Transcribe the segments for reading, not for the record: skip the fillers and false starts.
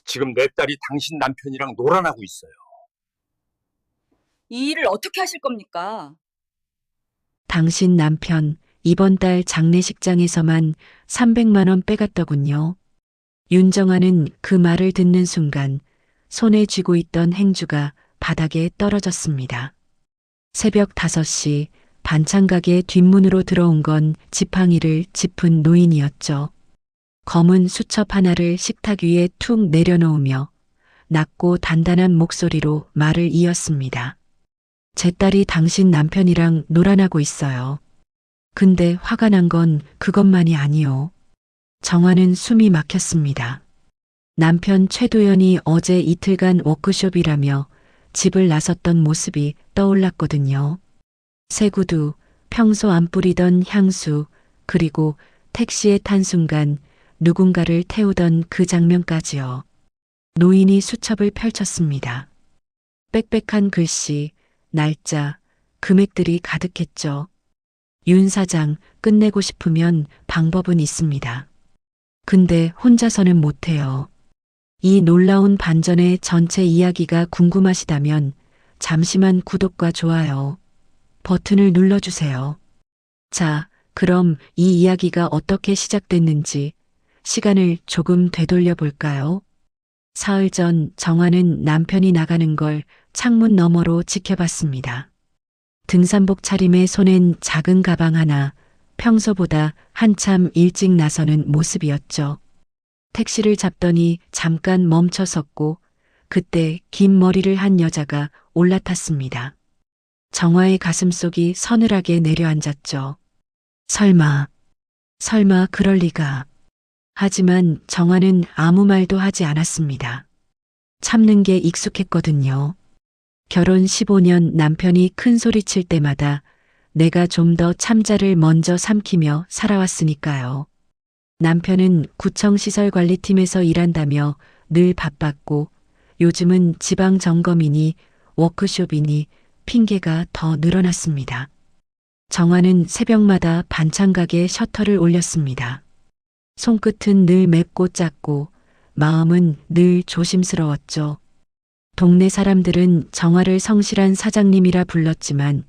지금 내 딸이 당신 남편이랑 놀아나고 있어요. 이 일을 어떻게 하실 겁니까? 당신 남편 이번 달 장례식장에서만 300만 원 빼갔더군요. 윤정아는 그 말을 듣는 순간 손에 쥐고 있던 행주가 바닥에 떨어졌습니다. 새벽 5시 반찬 가게 뒷문으로 들어온 건 지팡이를 짚은 노인이었죠. 검은 수첩 하나를 식탁 위에 툭 내려놓으며 낮고 단단한 목소리로 말을 이었습니다. 제 딸이 당신 남편이랑 놀아나고 있어요. 근데 화가 난 건 그것만이 아니요. 정화는 숨이 막혔습니다. 남편 최도연이 어제 이틀간 워크숍이라며 집을 나섰던 모습이 떠올랐거든요. 새 구두, 평소 안 뿌리던 향수, 그리고 택시에 탄 순간 누군가를 태우던 그 장면까지요. 노인이 수첩을 펼쳤습니다. 빽빽한 글씨, 날짜, 금액들이 가득했죠. 윤 사장, 끝내고 싶으면 방법은 있습니다. 근데 혼자서는 못해요. 이 놀라운 반전의 전체 이야기가 궁금하시다면 잠시만 구독과 좋아요 버튼을 눌러주세요. 자, 그럼 이 이야기가 어떻게 시작됐는지 시간을 조금 되돌려 볼까요? 사흘 전 정화는 남편이 나가는 걸 창문 너머로 지켜봤습니다. 등산복 차림에 손엔 작은 가방 하나, 평소보다 한참 일찍 나서는 모습이었죠. 택시를 잡더니 잠깐 멈춰 섰고 그때 긴 머리를 한 여자가 올라탔습니다. 정화의 가슴속이 서늘하게 내려앉았죠. 설마 그럴 리가. 하지만 정화는 아무 말도 하지 않았습니다. 참는 게 익숙했거든요. 결혼 15년 남편이 큰 소리 칠 때마다 내가 좀 더 참자를 먼저 삼키며 살아왔으니까요. 남편은 구청시설관리팀에서 일한다며 늘 바빴고 요즘은 지방점검이니 워크숍이니 핑계가 더 늘어났습니다. 정화는 새벽마다 반찬가게 셔터를 올렸습니다. 손끝은 늘 맵고 작고 마음은 늘 조심스러웠죠. 동네 사람들은 정화를 성실한 사장님이라 불렀지만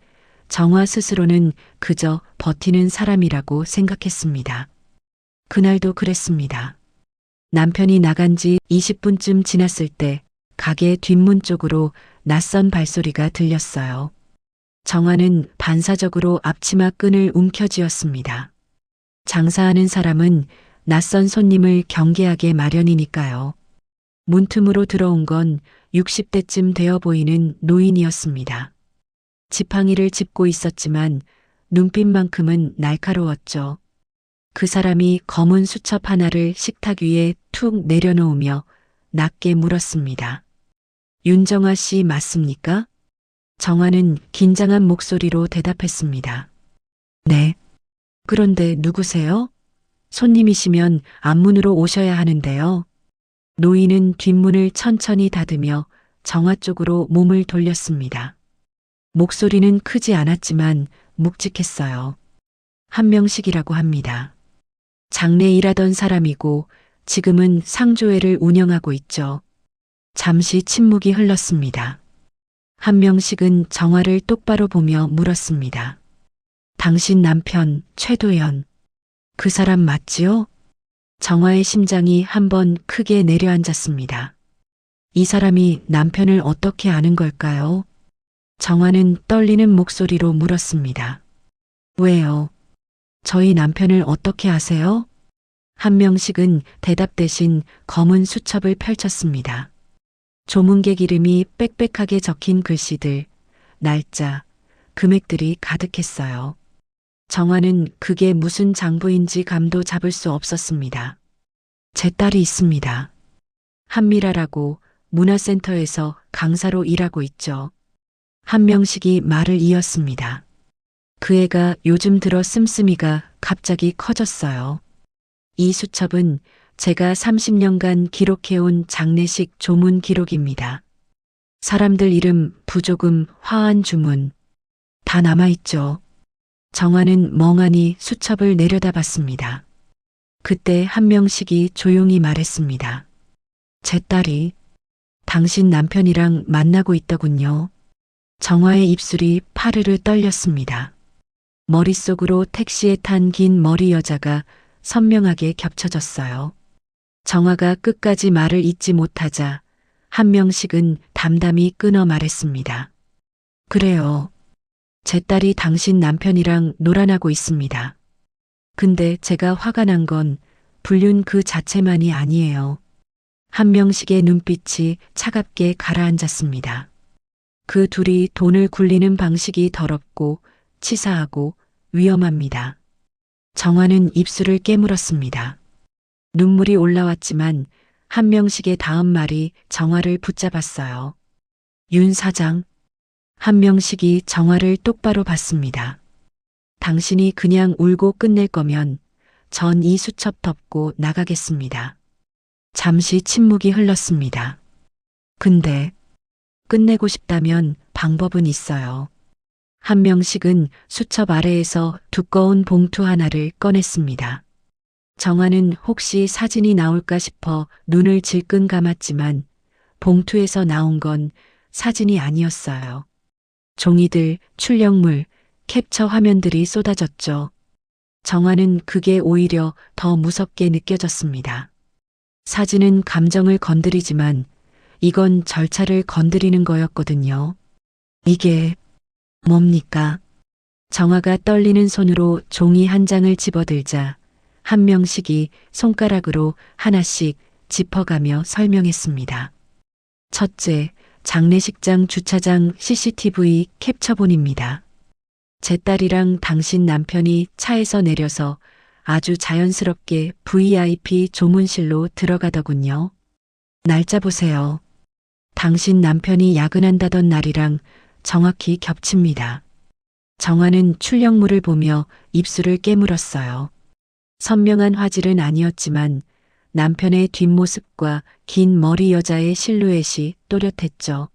정화 스스로는 그저 버티는 사람이라고 생각했습니다. 그날도 그랬습니다. 남편이 나간 지 20분쯤 지났을 때 가게 뒷문 쪽으로 낯선 발소리가 들렸어요. 정화는 반사적으로 앞치마 끈을 움켜쥐었습니다. 장사하는 사람은 낯선 손님을 경계하게 마련이니까요. 문틈으로 들어온 건 60대쯤 되어 보이는 노인이었습니다. 지팡이를 짚고 있었지만 눈빛만큼은 날카로웠죠. 그 사람이 검은 수첩 하나를 식탁 위에 툭 내려놓으며 낮게 물었습니다. 윤정아 씨 맞습니까? 정화는 긴장한 목소리로 대답했습니다. 네. 그런데 누구세요? 손님이시면 앞문으로 오셔야 하는데요. 노인은 뒷문을 천천히 닫으며 정화 쪽으로 몸을 돌렸습니다. 목소리는 크지 않았지만 묵직했어요. 한명식이라고 합니다. 장래 일하던 사람이고 지금은 상조회를 운영하고 있죠. 잠시 침묵이 흘렀습니다. 한명식은 정화를 똑바로 보며 물었습니다. 당신 남편 최도연, 그 사람 맞지요? 정화의 심장이 한번 크게 내려앉았습니다. 이 사람이 남편을 어떻게 아는 걸까요? 정화는 떨리는 목소리로 물었습니다. 왜요? 저희 남편을 어떻게 아세요? 한명식은 대답 대신 검은 수첩을 펼쳤습니다. 조문객 이름이 빽빽하게 적힌 글씨들, 날짜, 금액들이 가득했어요. 정화는 그게 무슨 장부인지 감도 잡을 수 없었습니다. 제 딸이 있습니다. 한미라라고 문화센터에서 강사로 일하고 있죠. 한명식이 말을 이었습니다. 그 애가 요즘 들어 씀씀이가 갑자기 커졌어요. 이 수첩은 제가 30년간 기록해온 장례식 조문 기록입니다. 사람들 이름, 부조금, 화환 주문 다 남아있죠. 정화는 멍하니 수첩을 내려다봤습니다. 그때 한명식이 조용히 말했습니다. 제 딸이 당신 남편이랑 만나고 있더군요. 정화의 입술이 파르르 떨렸습니다. 머릿속으로 택시에 탄 긴 머리 여자가 선명하게 겹쳐졌어요. 정화가 끝까지 말을 잇지 못하자 한 명씩은 담담히 끊어 말했습니다. 그래요. 제 딸이 당신 남편이랑 놀아나고 있습니다. 근데 제가 화가 난 건 불륜 그 자체만이 아니에요. 한 명씩의 눈빛이 차갑게 가라앉았습니다. 그 둘이 돈을 굴리는 방식이 더럽고 치사하고 위험합니다. 정화는 입술을 깨물었습니다. 눈물이 올라왔지만 한 명씩의 다음 말이 정화를 붙잡았어요. 윤 사장. 한 명씩이 정화를 똑바로 봤습니다. 당신이 그냥 울고 끝낼 거면 전 이 수첩 덮고 나가겠습니다. 잠시 침묵이 흘렀습니다. 근데 끝내고 싶다면 방법은 있어요. 한 명씩은 수첩 아래에서 두꺼운 봉투 하나를 꺼냈습니다. 정화는 혹시 사진이 나올까 싶어 눈을 질끈 감았지만 봉투에서 나온 건 사진이 아니었어요. 종이들, 출력물, 캡처 화면들이 쏟아졌죠. 정화는 그게 오히려 더 무섭게 느껴졌습니다. 사진은 감정을 건드리지만 이건 절차를 건드리는 거였거든요. 이게 뭡니까? 정화가 떨리는 손으로 종이 한 장을 집어들자 한 명씩이 손가락으로 하나씩 짚어가며 설명했습니다. 첫째, 장례식장 주차장 CCTV 캡처본입니다. 제 딸이랑 당신 남편이 차에서 내려서 아주 자연스럽게 VIP 조문실로 들어가더군요. 날짜 보세요. 당신 남편이 야근한다던 날이랑 정확히 겹칩니다. 정화는 출력물을 보며 입술을 깨물었어요. 선명한 화질은 아니었지만 남편의 뒷모습과 긴 머리 여자의 실루엣이 또렷했죠.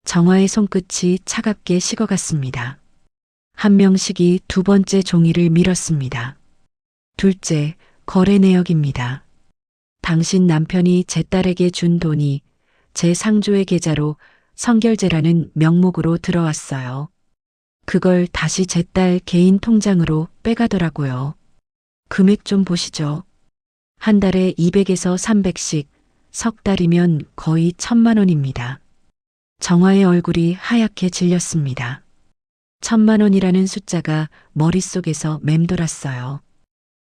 정화의 손끝이 차갑게 식어갔습니다. 한 명씩이 두 번째 종이를 밀었습니다. 둘째, 거래 내역입니다. 당신 남편이 제 딸에게 준 돈이 제 상조의 계좌로 성결제라는 명목으로 들어왔어요. 그걸 다시 제 딸 개인 통장으로 빼가더라고요. 금액 좀 보시죠. 한 달에 200에서 300씩, 석 달이면 거의 1,000만 원입니다. 정화의 얼굴이 하얗게 질렸습니다. 1,000만 원이라는 숫자가 머릿속에서 맴돌았어요.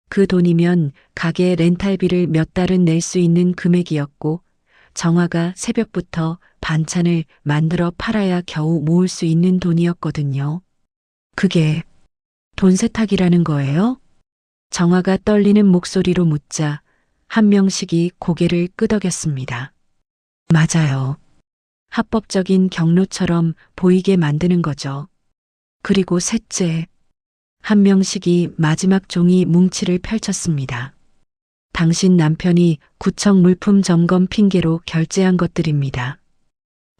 그 돈이면 가게 렌탈비를 몇 달은 낼 수 있는 금액이었고 정화가 새벽부터 반찬을 만들어 팔아야 겨우 모을 수 있는 돈이었거든요. 그게 돈 세탁이라는 거예요? 정화가 떨리는 목소리로 묻자 한 명씩이 고개를 끄덕였습니다. 맞아요. 합법적인 경로처럼 보이게 만드는 거죠. 그리고 셋째, 한 명씩이 마지막 종이 뭉치를 펼쳤습니다. 당신 남편이 구청 물품 점검 핑계로 결제한 것들입니다.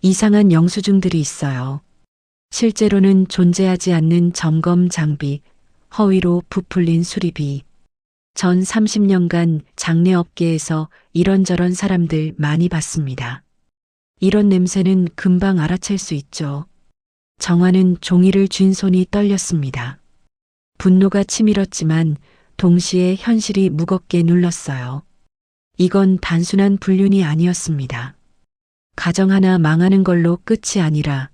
이상한 영수증들이 있어요. 실제로는 존재하지 않는 점검 장비, 허위로 부풀린 수리비. 전 30년간 장례업계에서 이런저런 사람들 많이 봤습니다. 이런 냄새는 금방 알아챌 수 있죠. 정화는 종이를 쥔 손이 떨렸습니다. 분노가 치밀었지만 동시에 현실이 무겁게 눌렀어요. 이건 단순한 불륜이 아니었습니다. 가정 하나 망하는 걸로 끝이 아니라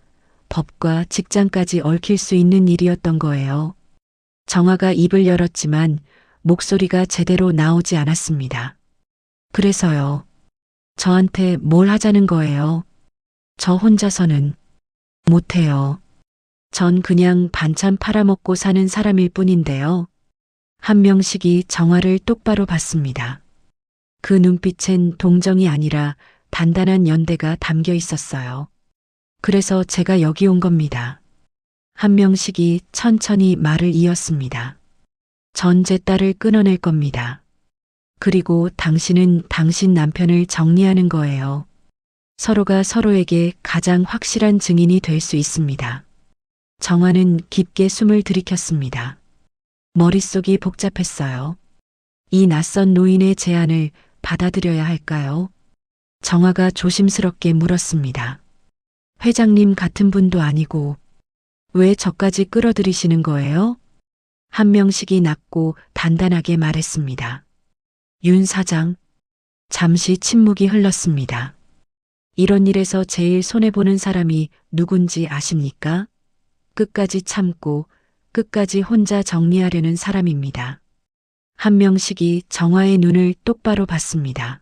법과 직장까지 얽힐 수 있는 일이었던 거예요. 정화가 입을 열었지만 목소리가 제대로 나오지 않았습니다. 그래서요. 저한테 뭘 하자는 거예요? 저 혼자서는 못해요. 전 그냥 반찬 팔아먹고 사는 사람일 뿐인데요. 한 명씩이 정화를 똑바로 봤습니다. 그 눈빛엔 동정이 아니라 단단한 연대가 담겨 있었어요. 그래서 제가 여기 온 겁니다. 한 명씩이 천천히 말을 이었습니다. 전 제 딸을 끊어낼 겁니다. 그리고 당신은 당신 남편을 정리하는 거예요. 서로가 서로에게 가장 확실한 증인이 될 수 있습니다. 정화는 깊게 숨을 들이켰습니다. 머릿속이 복잡했어요. 이 낯선 노인의 제안을 받아들여야 할까요? 정화가 조심스럽게 물었습니다. 회장님 같은 분도 아니고 왜 저까지 끌어들이시는 거예요? 한명식이 낮고 단단하게 말했습니다. 윤 사장. 잠시 침묵이 흘렀습니다. 이런 일에서 제일 손해보는 사람이 누군지 아십니까? 끝까지 참고 끝까지 혼자 정리하려는 사람입니다. 한명식이 정화의 눈을 똑바로 봤습니다.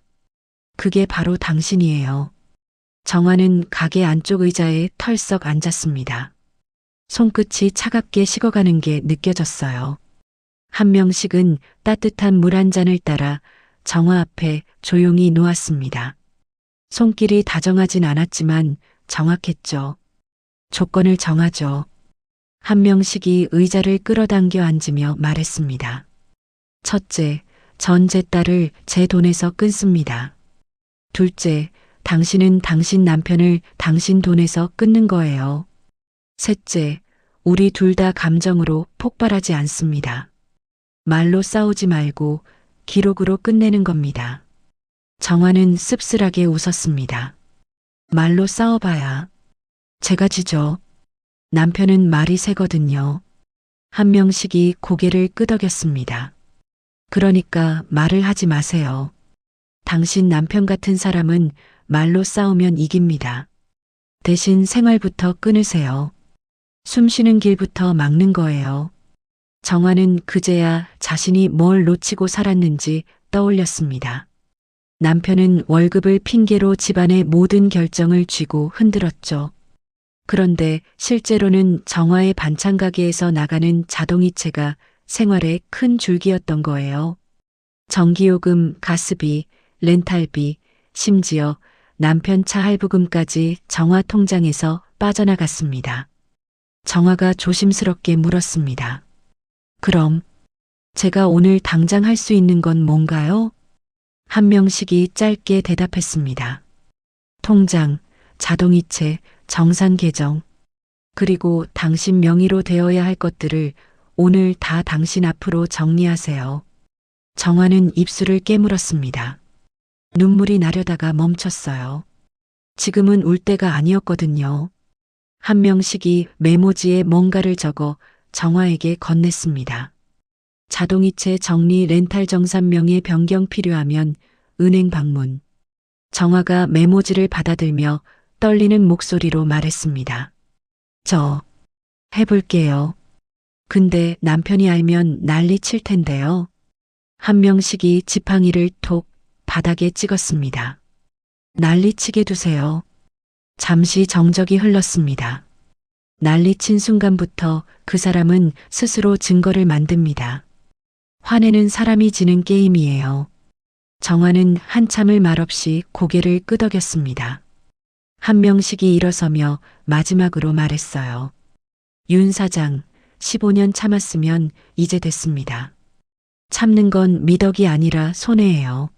그게 바로 당신이에요. 정화는 가게 안쪽 의자에 털썩 앉았습니다. 손끝이 차갑게 식어가는 게 느껴졌어요. 한명식은 따뜻한 물 한 잔을 따라 정화 앞에 조용히 놓았습니다. 손길이 다정하진 않았지만 정확했죠. 조건을 정하죠. 한명식이 의자를 끌어당겨 앉으며 말했습니다. 첫째, 전 제 딸을 제 돈에서 끊습니다. 둘째, 당신은 당신 남편을 당신 돈에서 끊는 거예요. 셋째, 우리 둘 다 감정으로 폭발하지 않습니다. 말로 싸우지 말고 기록으로 끝내는 겁니다. 정화는 씁쓸하게 웃었습니다. 말로 싸워봐야 제가 지죠. 남편은 말이 세거든요. 한명식이 고개를 끄덕였습니다. 그러니까 말을 하지 마세요. 당신 남편 같은 사람은 말로 싸우면 이깁니다. 대신 생활부터 끊으세요. 숨 쉬는 길부터 막는 거예요. 정화는 그제야 자신이 뭘 놓치고 살았는지 떠올렸습니다. 남편은 월급을 핑계로 집안의 모든 결정을 쥐고 흔들었죠. 그런데 실제로는 정화의 반찬 가게에서 나가는 자동이체가 생활의 큰 줄기였던 거예요. 전기요금, 가스비, 렌탈비, 심지어 남편 차 할부금까지 정화 통장에서 빠져나갔습니다. 정화가 조심스럽게 물었습니다. 그럼 제가 오늘 당장 할 수 있는 건 뭔가요? 한명식이 짧게 대답했습니다. 통장, 자동이체, 정산 계정, 그리고 당신 명의로 되어야 할 것들을 오늘 다 당신 앞으로 정리하세요. 정화는 입술을 깨물었습니다. 눈물이 나려다가 멈췄어요. 지금은 울 때가 아니었거든요. 한명식이 메모지에 뭔가를 적어 정화에게 건넸습니다. 자동이체 정리 렌탈 정산 명의 변경 필요하면 은행 방문. 정화가 메모지를 받아들며 떨리는 목소리로 말했습니다. 저 해볼게요. 근데 남편이 알면 난리 칠 텐데요. 한명식이 지팡이를 톡 바닥에 찍었습니다. 난리치게 두세요. 잠시 정적이 흘렀습니다. 난리친 순간부터 그 사람은 스스로 증거를 만듭니다. 화내는 사람이 지는 게임이에요. 정화는 한참을 말없이 고개를 끄덕였습니다. 한명식이 일어서며 마지막으로 말했어요. 윤 사장, 15년 참았으면 이제 됐습니다. 참는 건 미덕이 아니라 손해예요.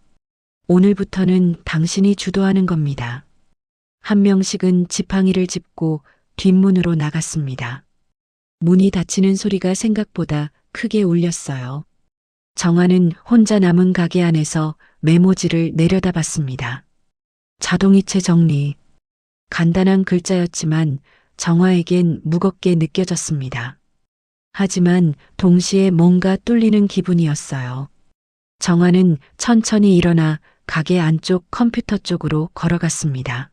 오늘부터는 당신이 주도하는 겁니다. 한명식은 지팡이를 짚고 뒷문으로 나갔습니다. 문이 닫히는 소리가 생각보다 크게 울렸어요. 정화는 혼자 남은 가게 안에서 메모지를 내려다봤습니다. 자동이체 정리. 간단한 글자였지만 정화에겐 무겁게 느껴졌습니다. 하지만 동시에 뭔가 뚫리는 기분이었어요. 정화는 천천히 일어나 가게 안쪽 컴퓨터 쪽으로 걸어갔습니다.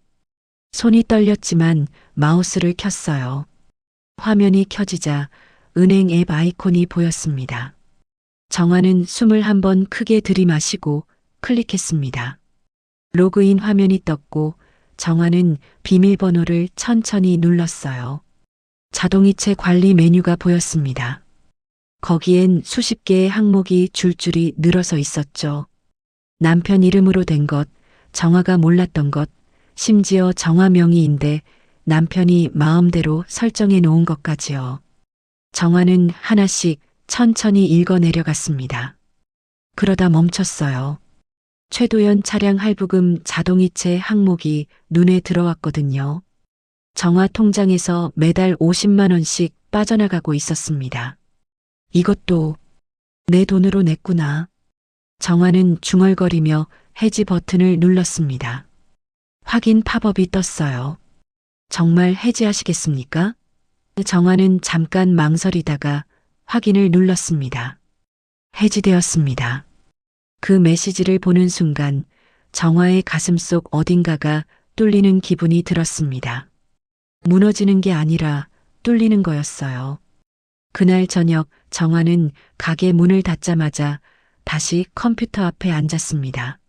손이 떨렸지만 마우스를 켰어요. 화면이 켜지자 은행 앱 아이콘이 보였습니다. 정화는 숨을 한번 크게 들이마시고 클릭했습니다. 로그인 화면이 떴고 정화는 비밀번호를 천천히 눌렀어요. 자동이체 관리 메뉴가 보였습니다. 거기엔 수십 개의 항목이 줄줄이 늘어서 있었죠. 남편 이름으로 된 것, 정화가 몰랐던 것, 심지어 정화 명의인데 남편이 마음대로 설정해 놓은 것까지요. 정화는 하나씩 천천히 읽어 내려갔습니다. 그러다 멈췄어요. 최도연 차량 할부금 자동이체 항목이 눈에 들어왔거든요. 정화 통장에서 매달 50만 원씩 빠져나가고 있었습니다. 이것도 내 돈으로 냈구나. 정화는 중얼거리며 해지 버튼을 눌렀습니다. 확인 팝업이 떴어요. 정말 해지하시겠습니까? 정화는 잠깐 망설이다가 확인을 눌렀습니다. 해지되었습니다. 그 메시지를 보는 순간 정화의 가슴속 어딘가가 뚫리는 기분이 들었습니다. 무너지는 게 아니라 뚫리는 거였어요. 그날 저녁 정화는 가게 문을 닫자마자 다시 컴퓨터 앞에 앉았습니다.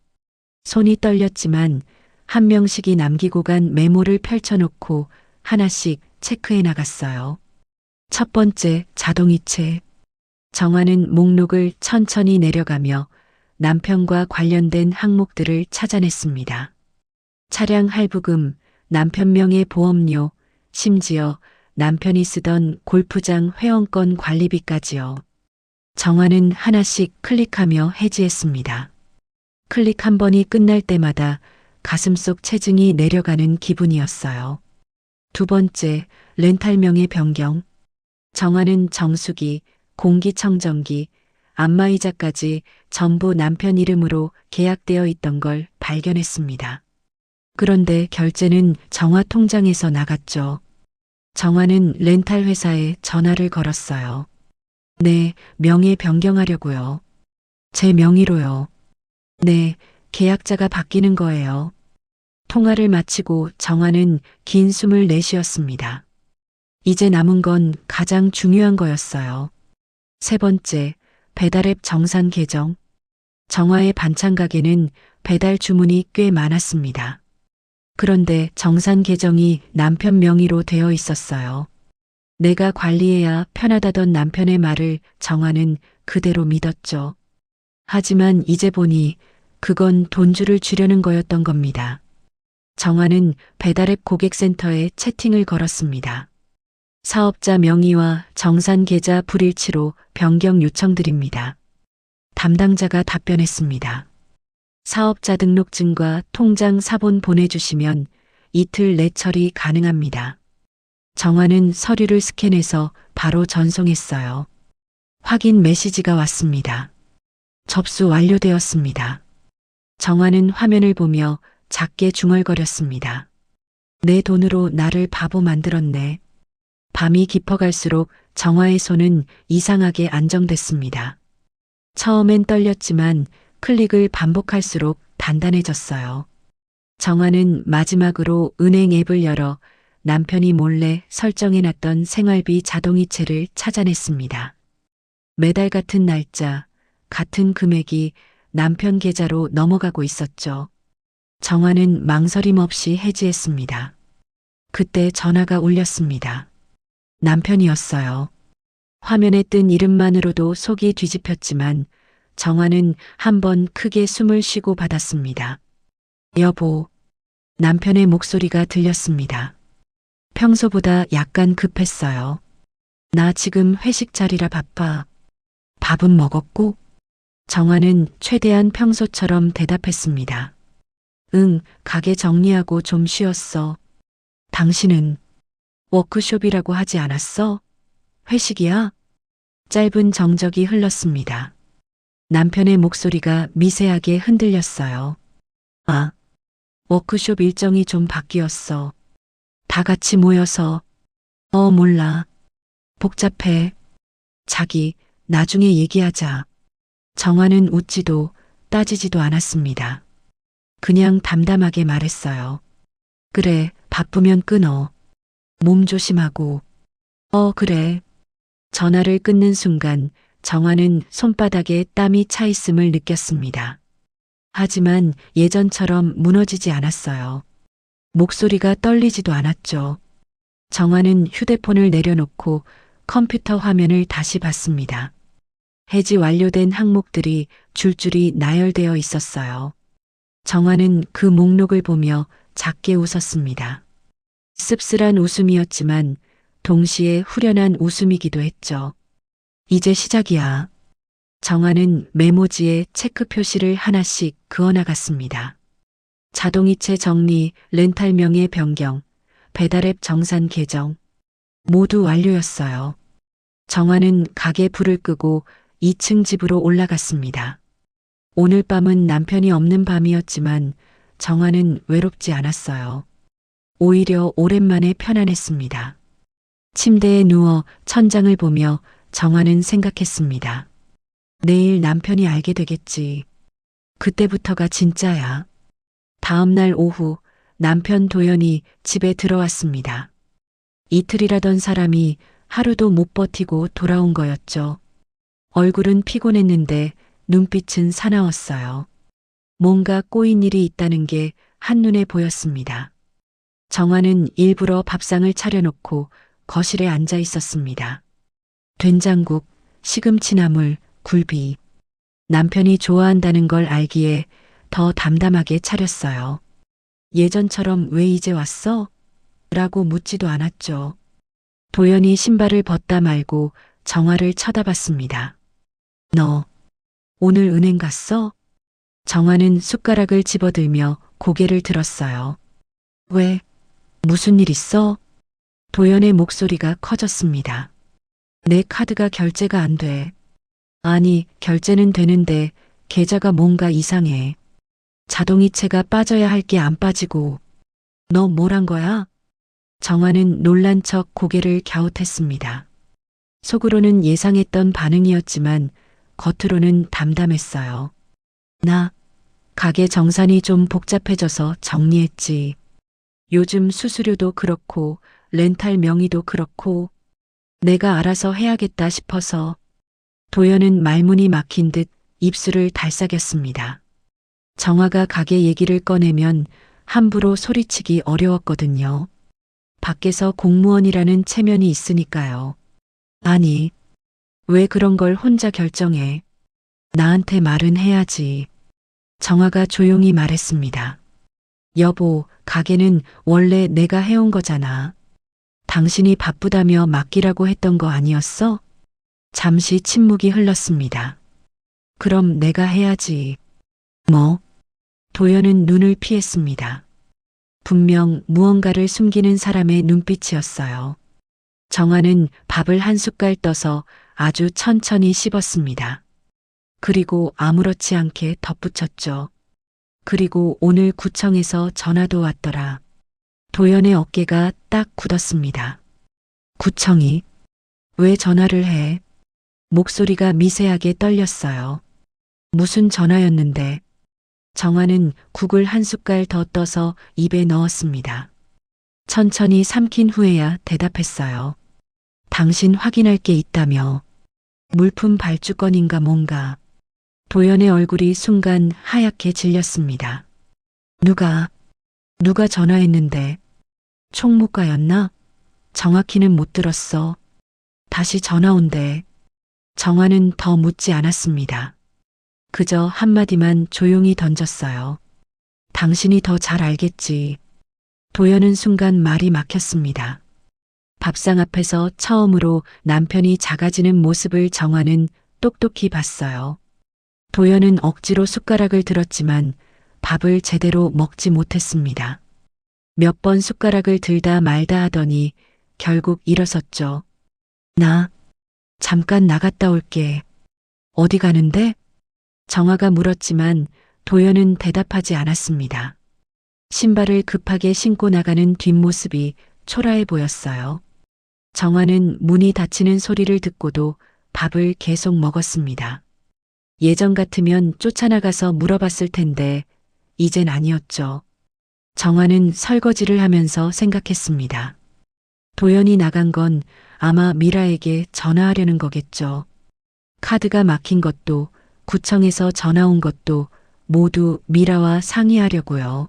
손이 떨렸지만 한 명씩이 남기고 간 메모를 펼쳐놓고 하나씩 체크해 나갔어요. 첫 번째, 자동이체. 정화는 목록을 천천히 내려가며 남편과 관련된 항목들을 찾아냈습니다. 차량 할부금, 남편 명의 보험료, 심지어 남편이 쓰던 골프장 회원권 관리비까지요. 정화는 하나씩 클릭하며 해지했습니다. 클릭 한 번이 끝날 때마다 가슴속 체증이 내려가는 기분이었어요. 두 번째, 렌탈명의 변경. 정화는 정수기, 공기청정기, 안마의자까지 전부 남편 이름으로 계약되어 있던 걸 발견했습니다. 그런데 결제는 정화 통장에서 나갔죠. 정화는 렌탈 회사에 전화를 걸었어요. 네, 명의 변경하려고요. 제 명의로요. 네, 계약자가 바뀌는 거예요. 통화를 마치고 정화는 긴 숨을 내쉬었습니다. 이제 남은 건 가장 중요한 거였어요. 세 번째, 배달앱 정산 계정. 정화의 반찬 가게는 배달 주문이 꽤 많았습니다. 그런데 정산 계정이 남편 명의로 되어 있었어요. 내가 관리해야 편하다던 남편의 말을 정화는 그대로 믿었죠. 하지만 이제 보니 그건 돈줄을 주려는 거였던 겁니다. 정화는 배달앱 고객센터에 채팅을 걸었습니다. 사업자 명의와 정산 계좌 불일치로 변경 요청드립니다. 담당자가 답변했습니다. 사업자 등록증과 통장 사본 보내주시면 이틀 내 처리 가능합니다. 정화는 서류를 스캔해서 바로 전송했어요. 확인 메시지가 왔습니다. 접수 완료되었습니다. 정화는 화면을 보며 작게 중얼거렸습니다. 내 돈으로 나를 바보 만들었네. 밤이 깊어갈수록 정화의 손은 이상하게 안정됐습니다. 처음엔 떨렸지만 클릭을 반복할수록 단단해졌어요. 정화는 마지막으로 은행 앱을 열어 남편이 몰래 설정해놨던 생활비 자동이체를 찾아냈습니다. 매달 같은 날짜, 같은 금액이 남편 계좌로 넘어가고 있었죠. 정화는 망설임 없이 해지했습니다. 그때 전화가 울렸습니다. 남편이었어요. 화면에 뜬 이름만으로도 속이 뒤집혔지만 정화는 한번 크게 숨을 쉬고 받았습니다. 여보, 남편의 목소리가 들렸습니다. 평소보다 약간 급했어요. 나 지금 회식 자리라 바빠. 밥은 먹었고? 정화는 최대한 평소처럼 대답했습니다. 응, 가게 정리하고 좀 쉬었어. 당신은 워크숍이라고 하지 않았어? 회식이야? 짧은 정적이 흘렀습니다. 남편의 목소리가 미세하게 흔들렸어요. 아, 워크숍 일정이 좀 바뀌었어. 다 같이 모여서. 몰라. 복잡해. 자기, 나중에 얘기하자. 정화는 웃지도 따지지도 않았습니다. 그냥 담담하게 말했어요. 그래, 바쁘면 끊어. 몸 조심하고. 그래. 전화를 끊는 순간 정화는 손바닥에 땀이 차 있음을 느꼈습니다. 하지만 예전처럼 무너지지 않았어요. 목소리가 떨리지도 않았죠. 정화는 휴대폰을 내려놓고 컴퓨터 화면을 다시 봤습니다. 해지 완료된 항목들이 줄줄이 나열되어 있었어요. 정화는 그 목록을 보며 작게 웃었습니다. 씁쓸한 웃음이었지만 동시에 후련한 웃음이기도 했죠. 이제 시작이야. 정화는 메모지에 체크 표시를 하나씩 그어나갔습니다. 자동이체 정리, 렌탈 명의 변경, 배달앱 정산 계정. 모두 완료였어요. 정화는 가게 불을 끄고 2층 집으로 올라갔습니다. 오늘 밤은 남편이 없는 밤이었지만 정화는 외롭지 않았어요. 오히려 오랜만에 편안했습니다. 침대에 누워 천장을 보며 정화는 생각했습니다. 내일 남편이 알게 되겠지. 그때부터가 진짜야. 다음 날 오후 남편 도연이 집에 들어왔습니다. 이틀이라던 사람이 하루도 못 버티고 돌아온 거였죠. 얼굴은 피곤했는데 눈빛은 사나웠어요. 뭔가 꼬인 일이 있다는 게 한눈에 보였습니다. 정화는 일부러 밥상을 차려놓고 거실에 앉아 있었습니다. 된장국, 시금치나물, 굴비. 남편이 좋아한다는 걸 알기에 더 담담하게 차렸어요. 예전처럼 왜 이제 왔어? 라고 묻지도 않았죠. 도연이 신발을 벗다 말고 정화를 쳐다봤습니다. 너, 오늘 은행 갔어? 정화는 숟가락을 집어들며 고개를 들었어요. 왜? 무슨 일 있어? 도연의 목소리가 커졌습니다. 내 카드가 결제가 안 돼. 아니, 결제는 되는데 계좌가 뭔가 이상해. 자동이체가 빠져야 할 게 안 빠지고. 너 뭘 한 거야? 정화는 놀란 척 고개를 갸웃했습니다. 속으로는 예상했던 반응이었지만 겉으로는 담담했어요. 나 가게 정산이 좀 복잡해져서 정리했지. 요즘 수수료도 그렇고 렌탈 명의도 그렇고 내가 알아서 해야겠다 싶어서. 도연은 말문이 막힌 듯 입술을 달싹였습니다. 정화가 가게 얘기를 꺼내면 함부로 소리치기 어려웠거든요. 밖에서 공무원이라는 체면이 있으니까요. 아니, 왜 그런 걸 혼자 결정해? 나한테 말은 해야지. 정화가 조용히 말했습니다. 여보, 가게는 원래 내가 해온 거잖아. 당신이 바쁘다며 맡기라고 했던 거 아니었어? 잠시 침묵이 흘렀습니다. 그럼 내가 해야지. 뭐? 도연은 눈을 피했습니다. 분명 무언가를 숨기는 사람의 눈빛이었어요. 정화는 밥을 한 숟갈 떠서 아주 천천히 씹었습니다. 그리고 아무렇지 않게 덧붙였죠. 그리고 오늘 구청에서 전화도 왔더라. 도연의 어깨가 딱 굳었습니다. 구청이? 왜 전화를 해? 목소리가 미세하게 떨렸어요. 무슨 전화였는데? 정화는 국을 한 숟갈 더 떠서 입에 넣었습니다. 천천히 삼킨 후에야 대답했어요. 당신 확인할 게 있다며. 물품 발주건인가 뭔가. 도연의 얼굴이 순간 하얗게 질렸습니다. 누가 전화했는데? 총무과였나? 정확히는 못 들었어. 다시 전화 온대. 정화는 더 묻지 않았습니다. 그저 한마디만 조용히 던졌어요. 당신이 더 잘 알겠지. 도연은 순간 말이 막혔습니다. 밥상 앞에서 처음으로 남편이 작아지는 모습을 정화는 똑똑히 봤어요. 도연은 억지로 숟가락을 들었지만 밥을 제대로 먹지 못했습니다. 몇 번 숟가락을 들다 말다 하더니 결국 일어섰죠. 나 잠깐 나갔다 올게. 어디 가는데? 정화가 물었지만 도연은 대답하지 않았습니다. 신발을 급하게 신고 나가는 뒷모습이 초라해 보였어요. 정화는 문이 닫히는 소리를 듣고도 밥을 계속 먹었습니다. 예전 같으면 쫓아나가서 물어봤을 텐데 이젠 아니었죠. 정화는 설거지를 하면서 생각했습니다. 도연이 나간 건 아마 미라에게 전화하려는 거겠죠. 카드가 막힌 것도 구청에서 전화 온 것도 모두 미라와 상의하려고요.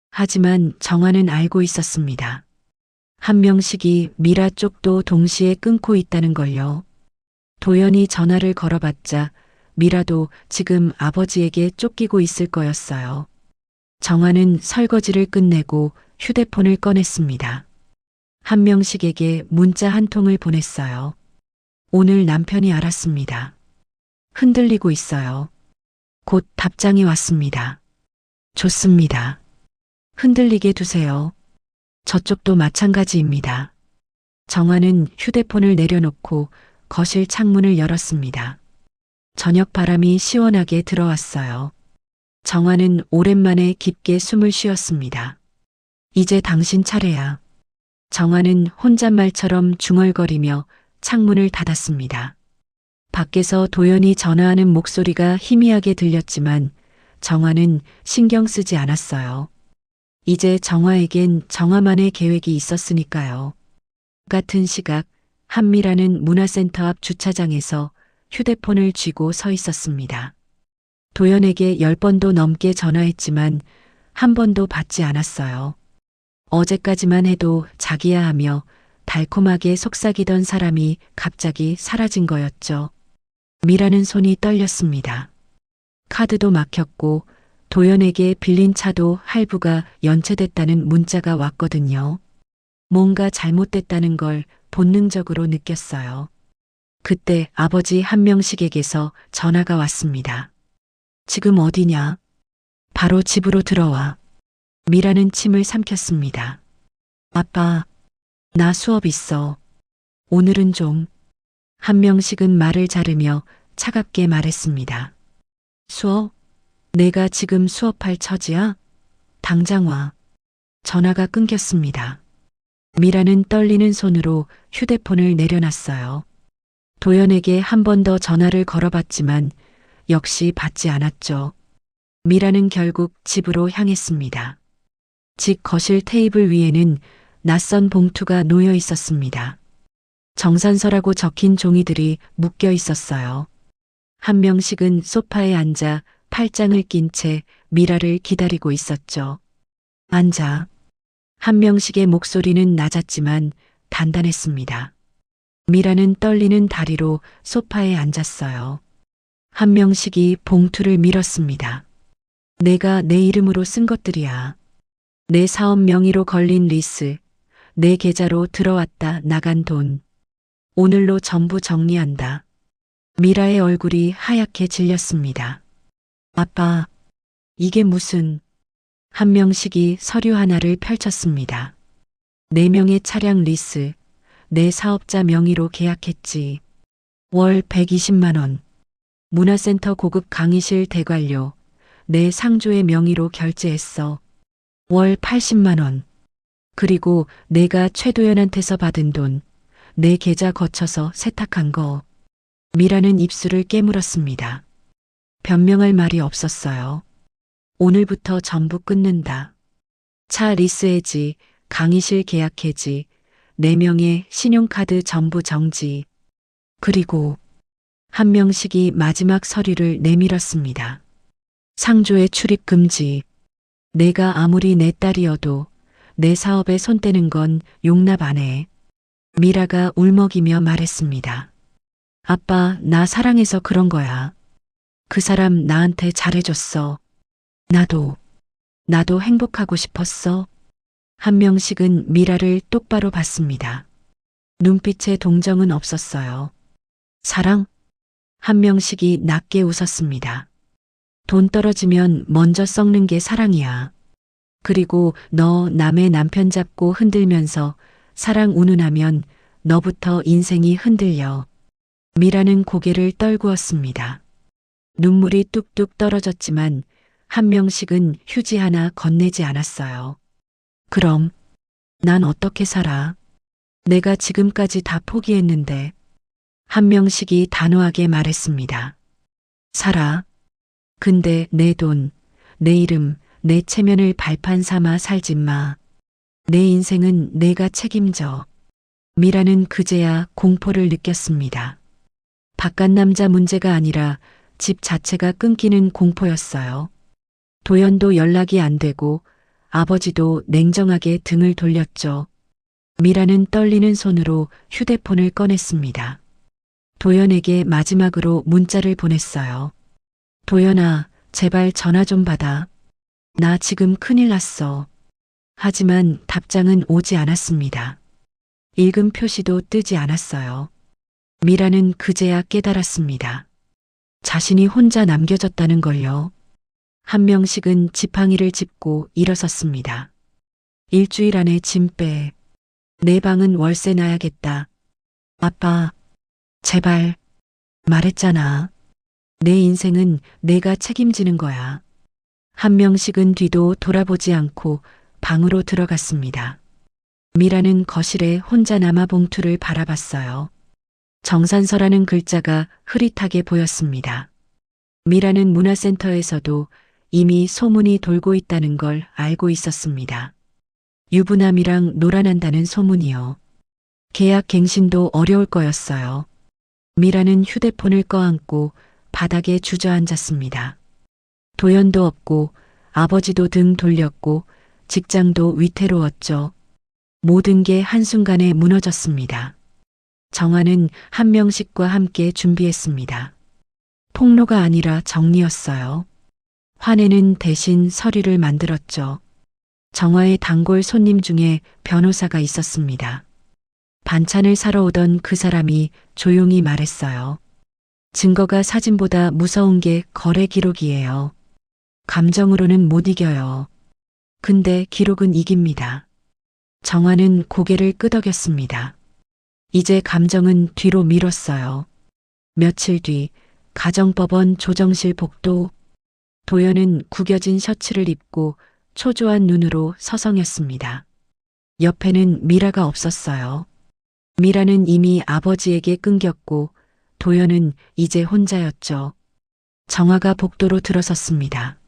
하지만 정화는 알고 있었습니다. 한 명씩이 미라 쪽도 동시에 끊고 있다는 걸요. 도연이 전화를 걸어봤자 미라도 지금 아버지에게 쫓기고 있을 거였어요. 정화는 설거지를 끝내고 휴대폰을 꺼냈습니다. 한 명씩에게 문자 한 통을 보냈어요. 오늘 남편이 알았습니다. 흔들리고 있어요. 곧 답장이 왔습니다. 좋습니다. 흔들리게 두세요. 저쪽도 마찬가지입니다. 정화는 휴대폰을 내려놓고 거실 창문을 열었습니다. 저녁 바람이 시원하게 들어왔어요. 정화는 오랜만에 깊게 숨을 쉬었습니다. 이제 당신 차례야. 정화는 혼잣말처럼 중얼거리며 창문을 닫았습니다. 밖에서 도연이 전화하는 목소리가 희미하게 들렸지만 정화는 신경 쓰지 않았어요. 이제 정화에겐 정화만의 계획이 있었으니까요. 같은 시각 한미라는 문화센터 앞 주차장에서 휴대폰을 쥐고 서 있었습니다. 도연에게 10번도 넘게 전화했지만 한 번도 받지 않았어요. 어제까지만 해도 자기야 하며 달콤하게 속삭이던 사람이 갑자기 사라진 거였죠. 미라는 손이 떨렸습니다. 카드도 막혔고 도연에게 빌린 차도 할부가 연체됐다는 문자가 왔거든요. 뭔가 잘못됐다는 걸 본능적으로 느꼈어요. 그때 아버지 한명식에게서 전화가 왔습니다. 지금 어디냐? 바로 집으로 들어와. 미라는 침을 삼켰습니다. 아빠, 나 수업 있어. 오늘은 좀. 한명식은 말을 자르며 차갑게 말했습니다. 수업? 내가 지금 수업할 처지야? 당장 와. 전화가 끊겼습니다. 미라는 떨리는 손으로 휴대폰을 내려놨어요. 도연에게 한 번 더 전화를 걸어봤지만 역시 받지 않았죠. 미라는 결국 집으로 향했습니다. 집 거실 테이블 위에는 낯선 봉투가 놓여 있었습니다. 정산서라고 적힌 종이들이 묶여 있었어요. 한명식은 소파에 앉아 팔짱을 낀 채 미라를 기다리고 있었죠. 앉아. 한명식의 목소리는 낮았지만 단단했습니다. 미라는 떨리는 다리로 소파에 앉았어요. 한명식이 봉투를 밀었습니다. 내가 내 이름으로 쓴 것들이야. 내 사업 명의로 걸린 리스, 내 계좌로 들어왔다 나간 돈. 오늘로 전부 정리한다. 미라의 얼굴이 하얗게 질렸습니다. 아빠, 이게 무슨... 한명식이 서류 하나를 펼쳤습니다. 4명의 차량 리스, 내 사업자 명의로 계약했지. 월 120만 원. 문화센터 고급 강의실 대관료, 내 상조의 명의로 결제했어. 월 80만 원. 그리고 내가 최도연한테서 받은 돈, 내 계좌 거쳐서 세탁한 거. 미라는 입술을 깨물었습니다. 변명할 말이 없었어요. 오늘부터 전부 끊는다. 차 리스 해지, 강의실 계약 해지, 4명의 신용카드 전부 정지. 그리고 한명식이 마지막 서류를 내밀었습니다. 상조의 출입 금지. 내가 아무리 내 딸이어도 내 사업에 손 떼는 건 용납 안 해. 미라가 울먹이며 말했습니다. 아빠, 나 사랑해서 그런 거야. 그 사람 나한테 잘해줬어. 나도 행복하고 싶었어. 한명식은 미라를 똑바로 봤습니다. 눈빛에 동정은 없었어요. 사랑? 한명식이 낮게 웃었습니다. 돈 떨어지면 먼저 썩는 게 사랑이야. 그리고 너 남의 남편 잡고 흔들면서 사랑 운운하면 너부터 인생이 흔들려. 미라는 고개를 떨구었습니다. 눈물이 뚝뚝 떨어졌지만 한명식은 휴지 하나 건네지 않았어요. 그럼 난 어떻게 살아? 내가 지금까지 다 포기했는데. 한명식이 단호하게 말했습니다. 살아. 근데 내 돈, 내 이름, 내 체면을 발판 삼아 살지 마. 내 인생은 내가 책임져. 미라는 그제야 공포를 느꼈습니다. 바깥 남자 문제가 아니라 집 자체가 끊기는 공포였어요. 도연도 연락이 안 되고 아버지도 냉정하게 등을 돌렸죠. 미라는 떨리는 손으로 휴대폰을 꺼냈습니다. 도연에게 마지막으로 문자를 보냈어요. 도연아, 제발 전화 좀 받아. 나 지금 큰일 났어. 하지만 답장은 오지 않았습니다. 읽음 표시도 뜨지 않았어요. 미라는 그제야 깨달았습니다. 자신이 혼자 남겨졌다는 걸요. 한명식은 지팡이를 짚고 일어섰습니다. 일주일 안에 짐 빼. 내 방은 월세 나야겠다. 아빠, 제발. 말했잖아. 내 인생은 내가 책임지는 거야. 한명식은 뒤도 돌아보지 않고 방으로 들어갔습니다. 미라는 거실에 혼자 남아 봉투를 바라봤어요. 정산서라는 글자가 흐릿하게 보였습니다. 미라는 문화센터에서도 이미 소문이 돌고 있다는 걸 알고 있었습니다. 유부남이랑 놀아난다는 소문이요. 계약 갱신도 어려울 거였어요. 미라는 휴대폰을 꺼안고 바닥에 주저앉았습니다. 도연도 없고 아버지도 등 돌렸고 직장도 위태로웠죠. 모든 게 한순간에 무너졌습니다. 정화는 한명식과 함께 준비했습니다. 폭로가 아니라 정리였어요. 화내는 대신 서류를 만들었죠. 정화의 단골 손님 중에 변호사가 있었습니다. 반찬을 사러 오던 그 사람이 조용히 말했어요. 증거가 사진보다 무서운 게 거래 기록이에요. 감정으로는 못 이겨요. 근데 기록은 이깁니다. 정화는 고개를 끄덕였습니다. 이제 감정은 뒤로 미뤘어요. 며칠 뒤 가정법원 조정실 복도. 도연은 구겨진 셔츠를 입고 초조한 눈으로 서성였습니다. 옆에는 미라가 없었어요. 미라는 이미 아버지에게 끊겼고 도연은 이제 혼자였죠. 정화가 복도로 들어섰습니다.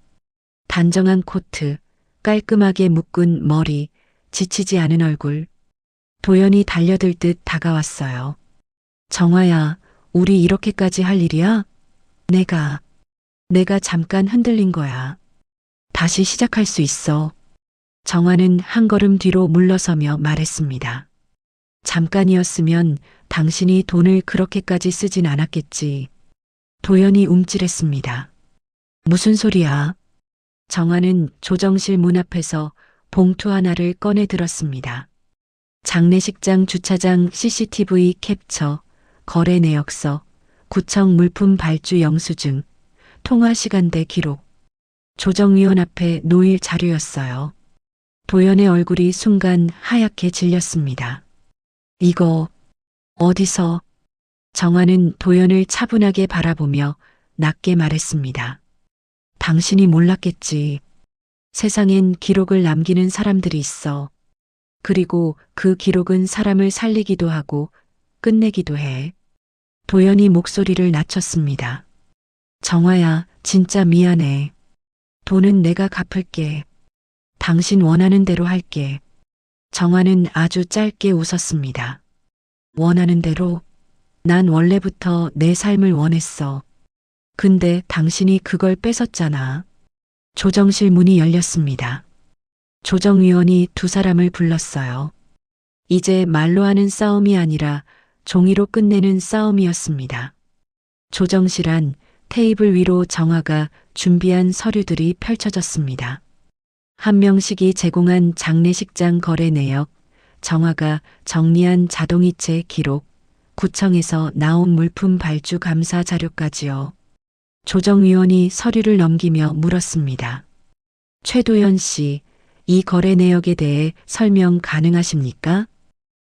단정한 코트, 깔끔하게 묶은 머리, 지치지 않은 얼굴. 도연이 달려들 듯 다가왔어요. 정화야, 우리 이렇게까지 할 일이야? 내가 잠깐 흔들린 거야. 다시 시작할 수 있어. 정화는 한 걸음 뒤로 물러서며 말했습니다. 잠깐이었으면 당신이 돈을 그렇게까지 쓰진 않았겠지. 도연이 움찔했습니다. 무슨 소리야? 정화는 조정실 문 앞에서 봉투 하나를 꺼내 들었습니다. 장례식장 주차장 CCTV 캡처, 거래 내역서, 구청 물품 발주 영수증, 통화 시간대 기록. 조정위원 앞에 놓일 자료였어요. 도연의 얼굴이 순간 하얗게 질렸습니다. 이거 어디서? 정화는 도연을 차분하게 바라보며 낮게 말했습니다. 당신이 몰랐겠지. 세상엔 기록을 남기는 사람들이 있어. 그리고 그 기록은 사람을 살리기도 하고 끝내기도 해. 도연이 목소리를 낮췄습니다. 정화야, 진짜 미안해. 돈은 내가 갚을게. 당신 원하는 대로 할게. 정화는 아주 짧게 웃었습니다. 원하는 대로? 난 원래부터 내 삶을 원했어. 근데 당신이 그걸 뺏었잖아. 조정실 문이 열렸습니다. 조정위원이 두 사람을 불렀어요. 이제 말로 하는 싸움이 아니라 종이로 끝내는 싸움이었습니다. 조정실 안 테이블 위로 정화가 준비한 서류들이 펼쳐졌습니다. 한명식이 제공한 장례식장 거래 내역, 정화가 정리한 자동이체 기록, 구청에서 나온 물품 발주 감사 자료까지요. 조정위원이 서류를 넘기며 물었습니다. 최도연 씨, 이 거래 내역에 대해 설명 가능하십니까?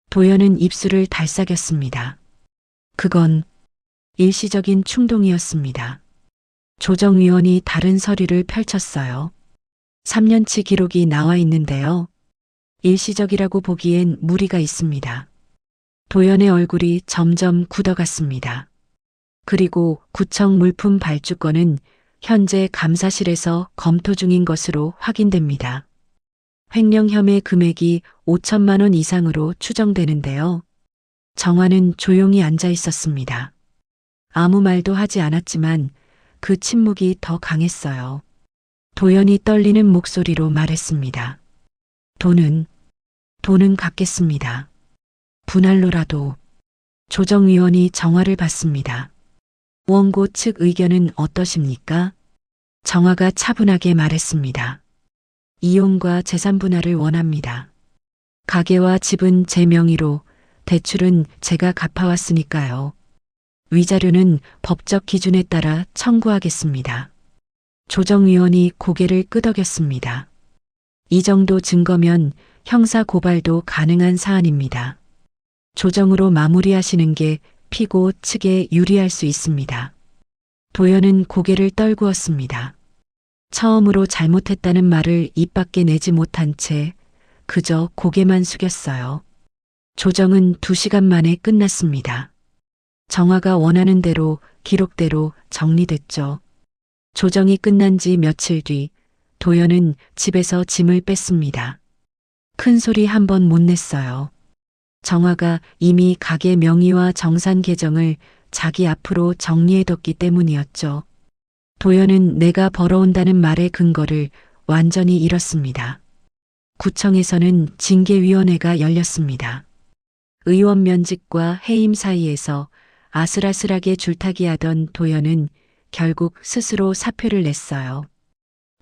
도연은 입술을 달싹였습니다. 그건 일시적인 충동이었습니다. 조정위원이 다른 서류를 펼쳤어요. 3년치 기록이 나와 있는데요. 일시적이라고 보기엔 무리가 있습니다. 도연의 얼굴이 점점 굳어갔습니다. 그리고 구청 물품 발주권은 현재 감사실에서 검토 중인 것으로 확인됩니다. 횡령 혐의 금액이 5천만 원 이상으로 추정되는데요. 정화는 조용히 앉아 있었습니다. 아무 말도 하지 않았지만 그 침묵이 더 강했어요. 도연이 떨리는 목소리로 말했습니다. 돈은 갚겠습니다. 분할로라도. 조정위원이 정화를 봤습니다. 원고 측 의견은 어떠십니까? 정화가 차분하게 말했습니다. 이혼과 재산 분할을 원합니다. 가게와 집은 제 명의로, 대출은 제가 갚아왔으니까요. 위자료는 법적 기준에 따라 청구하겠습니다. 조정위원이 고개를 끄덕였습니다. 이 정도 증거면 형사 고발도 가능한 사안입니다. 조정으로 마무리하시는 게 피고 측에 유리할 수 있습니다. 도연은 고개를 떨구었습니다. 처음으로 잘못했다는 말을 입 밖에 내지 못한 채 그저 고개만 숙였어요. 조정은 2시간 만에 끝났습니다. 정화가 원하는 대로 기록대로 정리됐죠. 조정이 끝난 지 며칠 뒤 도연은 집에서 짐을 뺐습니다. 큰 소리 한 번 못 냈어요. 정화가 이미 가게 명의와 정산 계정을 자기 앞으로 정리해뒀기 때문이었죠. 도연은 내가 벌어온다는 말의 근거를 완전히 잃었습니다. 구청에서는 징계위원회가 열렸습니다. 의원 면직과 해임 사이에서 아슬아슬하게 줄타기하던 도연은 결국 스스로 사표를 냈어요.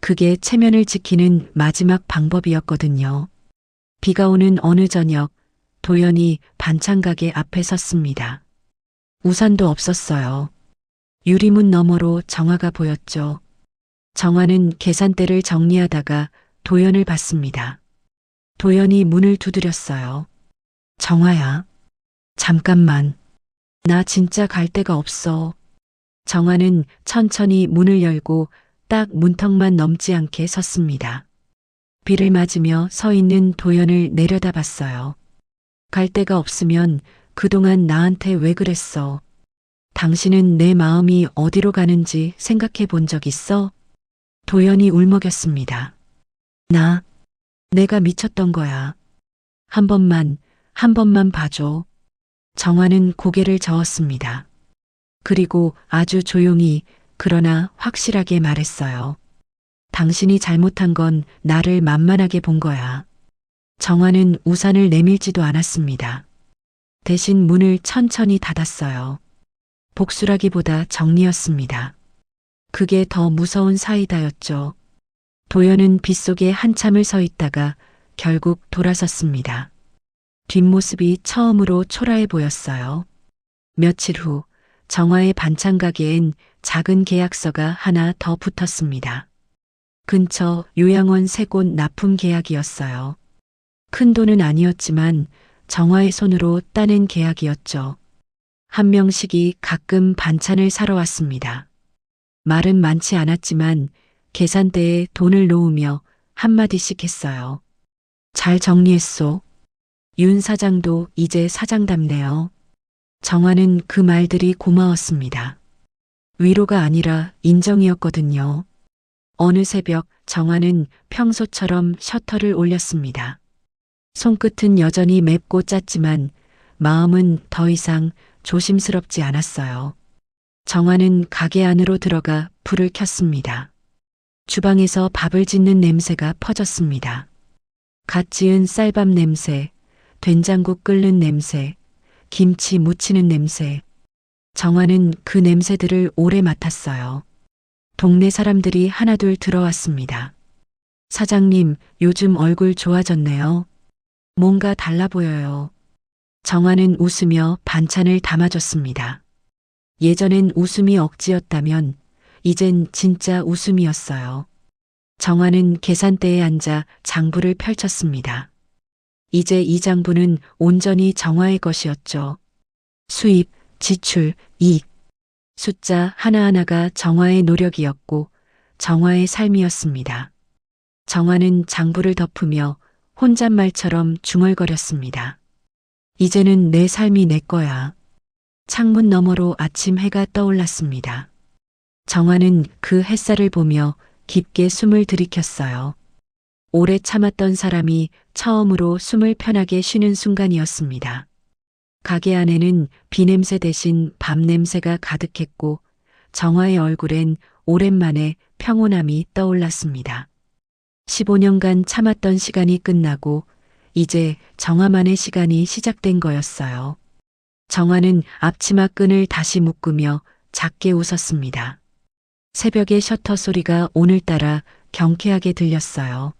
그게 체면을 지키는 마지막 방법이었거든요. 비가 오는 어느 저녁, 도연이 반찬가게 앞에 섰습니다. 우산도 없었어요. 유리문 너머로 정화가 보였죠. 정화는 계산대를 정리하다가 도연을 봤습니다. 도연이 문을 두드렸어요. 정화야, 잠깐만. 나 진짜 갈 데가 없어. 정화는 천천히 문을 열고 딱 문턱만 넘지 않게 섰습니다. 비를 맞으며 서 있는 도연을 내려다봤어요. 갈 데가 없으면 그동안 나한테 왜 그랬어? 당신은 내 마음이 어디로 가는지 생각해 본 적 있어? 도연이 울먹였습니다. 내가 미쳤던 거야. 한 번만 봐줘. 정화는 고개를 저었습니다. 그리고 아주 조용히 그러나 확실하게 말했어요. 당신이 잘못한 건 나를 만만하게 본 거야. 정화는 우산을 내밀지도 않았습니다. 대신 문을 천천히 닫았어요. 복수라기보다 정리였습니다. 그게 더 무서운 사이다였죠. 도연은 빗속에 한참을 서 있다가 결국 돌아섰습니다. 뒷모습이 처음으로 초라해 보였어요. 며칠 후 정화의 반찬 가게엔 작은 계약서가 하나 더 붙었습니다. 근처 요양원 3곳 납품 계약이었어요. 큰 돈은 아니었지만 정화의 손으로 따낸 계약이었죠. 한 명씩이 가끔 반찬을 사러 왔습니다. 말은 많지 않았지만 계산대에 돈을 놓으며 한마디씩 했어요. 잘 정리했소. 윤 사장도 이제 사장답네요. 정화는 그 말들이 고마웠습니다. 위로가 아니라 인정이었거든요. 어느 새벽 정화는 평소처럼 셔터를 올렸습니다. 손끝은 여전히 맵고 짰지만 마음은 더 이상 조심스럽지 않았어요. 정화는 가게 안으로 들어가 불을 켰습니다. 주방에서 밥을 짓는 냄새가 퍼졌습니다. 갓 지은 쌀밥 냄새, 된장국 끓는 냄새, 김치 무치는 냄새. 정화는 그 냄새들을 오래 맡았어요. 동네 사람들이 하나둘 들어왔습니다. 사장님, 요즘 얼굴 좋아졌네요. 뭔가 달라 보여요. 정화는 웃으며 반찬을 담아줬습니다. 예전엔 웃음이 억지였다면 이젠 진짜 웃음이었어요. 정화는 계산대에 앉아 장부를 펼쳤습니다. 이제 이 장부는 온전히 정화의 것이었죠. 수입, 지출, 이익. 숫자 하나하나가 정화의 노력이었고 정화의 삶이었습니다. 정화는 장부를 덮으며 혼잣말처럼 중얼거렸습니다. 이제는 내 삶이 내 거야. 창문 너머로 아침 해가 떠올랐습니다. 정화는 그 햇살을 보며 깊게 숨을 들이켰어요. 오래 참았던 사람이 처음으로 숨을 편하게 쉬는 순간이었습니다. 가게 안에는 비냄새 대신 밥 냄새가 가득했고 정화의 얼굴엔 오랜만에 평온함이 떠올랐습니다. 15년간 참았던 시간이 끝나고 이제 정화만의 시간이 시작된 거였어요. 정화는 앞치마 끈을 다시 묶으며 작게 웃었습니다. 새벽의 셔터 소리가 오늘따라 경쾌하게 들렸어요.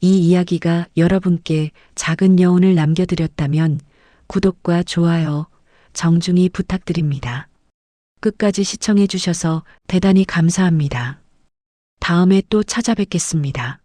이 이야기가 여러분께 작은 여운을 남겨드렸다면 구독과 좋아요 정중히 부탁드립니다. 끝까지 시청해 주셔서 대단히 감사합니다. 다음에 또 찾아뵙겠습니다.